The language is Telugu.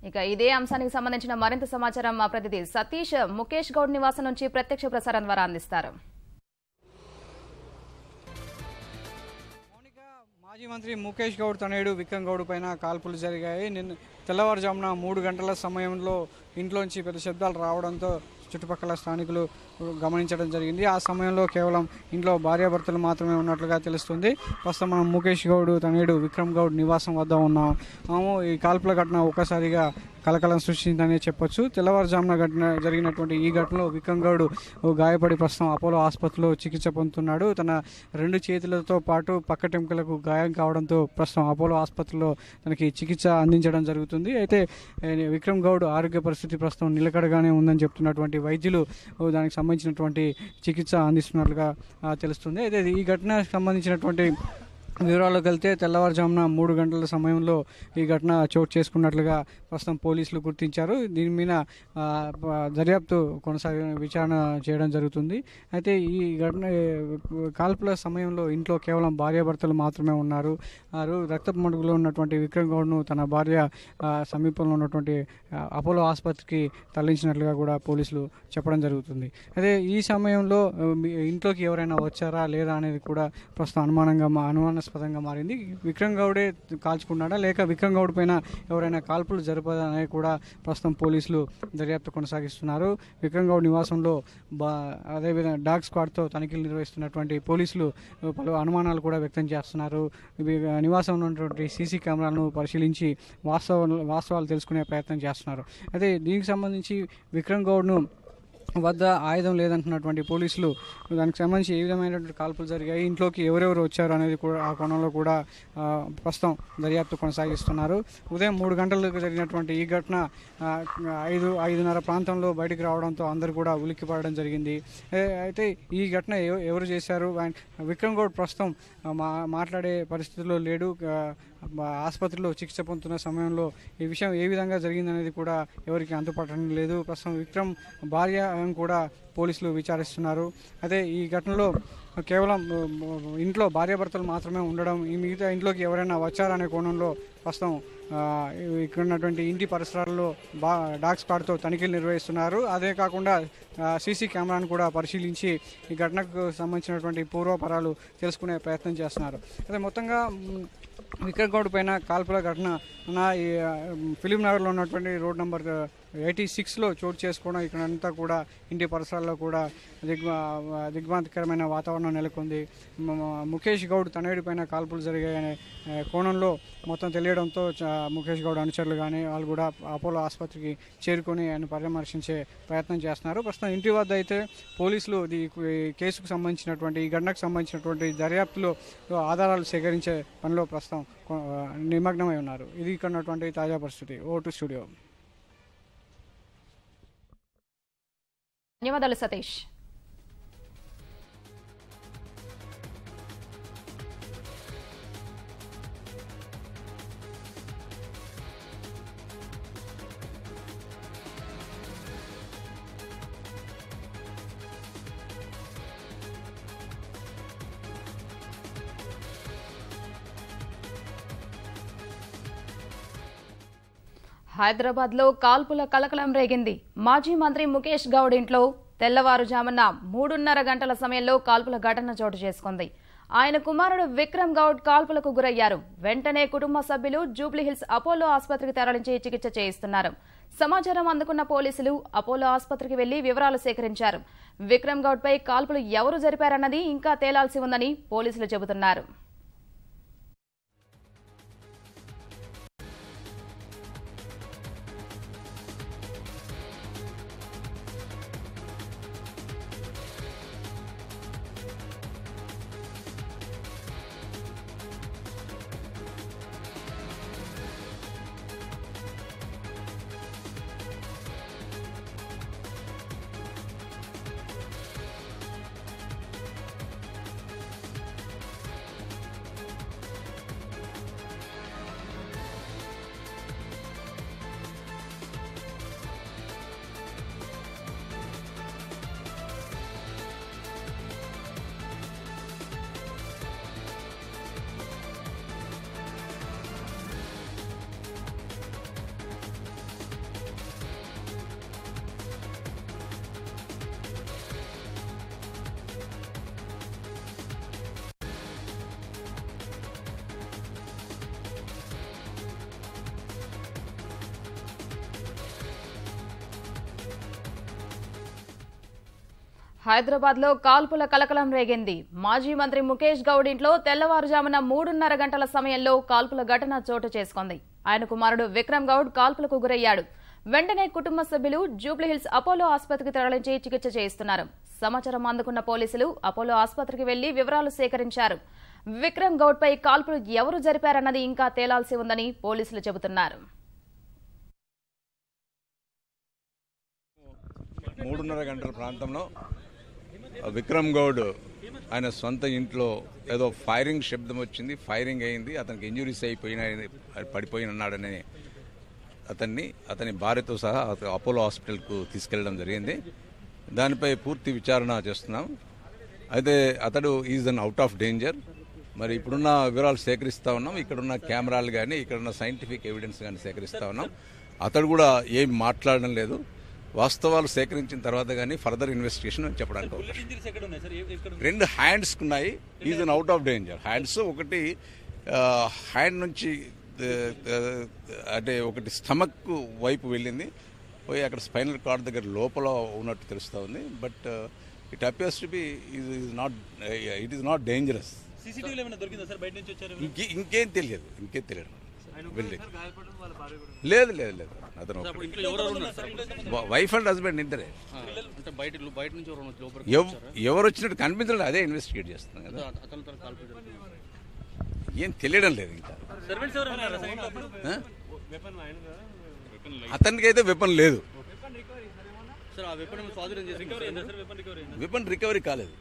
ఇక ఇదే అంశానికి సంబంధించిన మరింత సమాచారం మా ప్రతినిధి సతీష్ ముఖేష్ గౌడ్ నివాసం నుంచి ప్రత్యక్ష ప్రసారం ద్వారా అందిస్తారు. మాజీ మంత్రి ముఖేష్ గౌడ్ తనయుడు విక్రమ్ గౌడ్ పైన కాల్పులు జరిగాయి. నిన్న తెల్లవారుజామున 3 గంటల సమయంలో ఇంట్లోంచి పెద్ద శబ్దాలు రావడంతో చుట్టుపక్కల స్థానికులు గమనించడం జరిగింది. ఆ సమయంలో కేవలం ఇంట్లో భార్యాభర్తలు మాత్రమే ఉన్నట్లుగా తెలుస్తుంది. ప్రస్తుతం మనం ముఖేష్ గౌడ్ తనయుడు విక్రమ్ గౌడ్ నివాసం వద్ద ఉన్నాము. ఈ కాల్పుల ఘటన ఒక్కసారిగా కలకలం సృష్టించిందని చెప్పొచ్చు. తెల్లవారుజామున జరిగినటువంటి ఈ ఘటనలో విక్రమ్ గౌడ్ గాయపడి ప్రస్తుతం అపోలో ఆసుపత్రిలో చికిత్స పొందుతున్నాడు. తన 2 చేతులతో పాటు పక్కటెంకలకు గాయం కావడంతో ప్రస్తుతం అపోలో ఆసుపత్రిలో తనకి చికిత్స అందించడం జరుగుతుంది. అయితే విక్రమ్ గౌడ్ ఆరోగ్య పరిస్థితి ప్రస్తుతం నిలకడగానే ఉందని చెప్తున్నటువంటి వైద్యులు దానికి సంబంధించినటువంటి చికిత్స అందిస్తున్నట్లుగా తెలుస్తుంది. అయితే ఈ ఘటనకు సంబంధించినటువంటి వివరాల్లోకి వెళ్తే తెల్లవారుజామున 3 గంటల సమయంలో ఈ ఘటన చోటు చేసుకున్నట్లుగా ప్రస్తుతం పోలీసులు గుర్తించారు. దీని మీద దర్యాప్తు విచారణ చేయడం జరుగుతుంది. అయితే ఈ ఘటన కాల్పుల సమయంలో ఇంట్లో కేవలం భార్యాభర్తలు మాత్రమే ఉన్నారు. రక్తపు మడుగులో ఉన్నటువంటి విక్రమ్ గౌడ్ను తన భార్య సమీపంలో ఉన్నటువంటి అపోలో ఆసుపత్రికి తరలించినట్లుగా కూడా పోలీసులు చెప్పడం జరుగుతుంది. అయితే ఈ సమయంలో ఇంట్లోకి ఎవరైనా వచ్చారా లేదా అనేది కూడా ప్రస్తుతం అనుమానాస్పదంగా మారింది. విక్రమ్ గౌడే కాల్చుకున్నాడా లేక విక్రమ్ గౌడ్ పైన ఎవరైనా కాల్పులు జరపదా అనేది కూడా ప్రస్తుతం పోలీసులు దర్యాప్తు కొనసాగిస్తున్నారు. విక్రమ్ గౌడ్ నివాసంలో అదేవిధంగా డాగ్ స్క్వాడ్తో తనిఖీలు నిర్వహిస్తున్నటువంటి పోలీసులు పలు అనుమానాలు కూడా వ్యక్తం చేస్తున్నారు. నివాసంలో ఉన్నటువంటి సీసీ కెమెరాలను పరిశీలించి వాస్తవాలు తెలుసుకునే ప్రయత్నం చేస్తున్నారు. అయితే దీనికి సంబంధించి విక్రమ్ గౌడ్ను వద్ద ఆయుధం లేదంటున్నటువంటి పోలీసులు దానికి సంబంధించి ఏ విధమైనటువంటి కాల్పులు జరిగాయి, ఇంట్లోకి ఎవరెవరు వచ్చారు అనేది కూడా ఆ కోణంలో కూడా ప్రస్తుతం దర్యాప్తు కొనసాగిస్తున్నారు. ఉదయం 3 గంటలకు జరిగినటువంటి ఈ ఘటన 5:30 ప్రాంతంలో బయటకు రావడంతో అందరూ కూడా ఉలిక్కిపడడం జరిగింది. అయితే ఈ ఘటన ఎవరు చేశారు, విక్రమ్ గౌడ్ ప్రస్తుతం మాట్లాడే పరిస్థితుల్లో లేడు. ఆసుపత్రిలో చికిత్స పొందుతున్న సమయంలో ఈ విషయం ఏ విధంగా జరిగిందనేది కూడా ఎవరికి అంతుపట్టడం లేదు. ప్రస్తుతం విక్రమ్ భార్య కూడా పోలీసులు విచారిస్తున్నారు. అయితే ఈ ఘటనలో కేవలం ఇంట్లో భార్యాభర్తలు మాత్రమే ఉండడం, ఈ మిగతా ఇంట్లోకి ఎవరైనా వచ్చారనే కోణంలో ప్రస్తుతం ఇక్కడ ఉన్నటువంటి ఇంటి పరిసరాల్లో డాగ్ స్క్వాడ్తో తనిఖీలు నిర్వహిస్తున్నారు. అదే కాకుండా సీసీ కెమెరాను కూడా పరిశీలించి ఈ ఘటనకు సంబంధించినటువంటి పూర్వపరాలు తెలుసుకునే ప్రయత్నం చేస్తున్నారు. అయితే మొత్తంగా విక్రమ్ గౌడ్ పైన కాల్పుల ఘటన ఈ ఫిలిం నగర్లో ఉన్నటువంటి రోడ్ నెంబర్ 86లో చోటు చేసుకోవడం ఇక్కడంతా కూడా ఇంటి పరిసరాల్లో కూడా దిగ్భ్రాంతికరమైన వాతావరణం నెలకొంది. ముఖేష్ గౌడ్ తనయుడి పైన కాల్పులు జరిగాయనే కోణంలో మొత్తం తెలియడంతో ముఖేష్ గౌడ్ అనుచరులు కానీ వాళ్ళు కూడా అపోలో ఆసుపత్రికి చేరుకొని ఆయన పరామర్శించే ప్రయత్నం చేస్తున్నారు. ప్రస్తుతం ఇంటి వద్ద అయితే పోలీసులు ఈ కేసుకు సంబంధించినటువంటి ఈ ఘటనకు సంబంధించినటువంటి దర్యాప్తులో ఆధారాలు సేకరించే పనిలో ప్రస్తుతం నిమగ్నమై ఉన్నారు. ఇది ఇక్కడ ఉన్నటువంటి తాజా పరిస్థితి. Vote studio. ధన్యవాదాలు సతీష్. హైదరాబాద్లో కాల్పుల కలకలం రేగింది. మాజీ మంత్రి ముఖేష్ గౌడ్ ఇంట్లో తెల్లవారుజామున 3:30 గంటల సమయంలో కాల్పుల ఘటన చోటు చేసుకుంది. ఆయన కుమారుడు విక్రమ్ గౌడ్ కాల్పులకు గురయ్యారు. వెంటనే కుటుంబ సభ్యులు జూబ్లీహిల్స్ అపోలో ఆసుపత్రికి తరలించి చికిత్స చేయిస్తున్నారు. సమాచారం అందుకున్న పోలీసులు అపోలో ఆసుపత్రికి వెళ్లి వివరాలు సేకరించారు. విక్రమ్ గౌడ్ పై కాల్పులు ఎవరు జరిపారన్నది ఇంకా తేలాల్సి ఉందని పోలీసులు చెబుతున్నారు. హైదరాబాద్ లో కాల్పుల కలకలం రేగింది. మాజీ మంత్రి ముఖేష్ గౌడ్ ఇంట్లో తెల్లవారుజామున 3:30 గంటల సమయంలో కాల్పుల ఘటన చోటు చేసుకుంది. ఆయన కుమారుడు విక్రమ్ గౌడ్ కాల్పులకు గురయ్యాడు. వెంటనే కుటుంబ సభ్యులు జూబ్లీహిల్స్ అపోలో ఆసుపత్రికి తరలించి చికిత్స చేయిస్తున్నారు. సమాచారం అందుకున్న పోలీసులు అపోలో ఆసుపత్రికి వెళ్లి వివరాలు సేకరించారు. విక్రమ్ గౌడ్ పై కాల్పులు ఎవరు జరిపారన్నది ఇంకా తేలాల్సి ఉందని పోలీసులు చెబుతున్నారు. 3:30 గంటల ప్రాంతంలో విక్రమ్ గౌడ్ ఆయన సొంత ఇంట్లో ఏదో ఫైరింగ్ శబ్దం వచ్చింది, ఫైరింగ్ అయింది, అతనికి ఇంజురీస్ పడిపోయి ఉన్నాడని అతని భార్యతో సహా అపోలో హాస్పిటల్కు తీసుకెళ్లడం జరిగింది. దానిపై పూర్తి విచారణ చేస్తున్నాం. అయితే అతడు is an out of danger. మరి ఇప్పుడున్న వివరాలు సేకరిస్తూ ఉన్నాం. ఇక్కడున్న కెమెరాలు కానీ ఇక్కడున్న సైంటిఫిక్ ఎవిడెన్స్ కానీ సేకరిస్తూ ఉన్నాం. అతడు కూడా ఏం మాట్లాడడం లేదు. వాస్తవాలు సేకరించిన తర్వాత కానీ ఫర్దర్ ఇన్వెస్టిగేషన్ చెప్పడానికి 2 హ్యాండ్స్ ఉన్నాయి. Is an out of danger. Hands ఒకటి హ్యాండ్ నుంచి అంటే ఒకటి స్టమక్ వైపు వెళ్ళింది, పోయి అక్కడ స్పైనల్ కార్డ్ దగ్గర లోపల ఉన్నట్టు తెలుస్తూ ఉంది. But it appears to be it is not dangerous. ఇంకేం తెలియదు. లేదు అతను వైఫ్ అండ్ హస్బెండ్ ఇద్దరే. ఎవరు వచ్చినట్టు కనిపించలేదు. అదే ఇన్వెస్టిగేట్ చేస్తున్నాం కదా. ఏం తెలియడం లేదు ఇంకా. అతనికి అయితే వెపన్ లేదు. వెపన్ రికవరీ కాలేదు.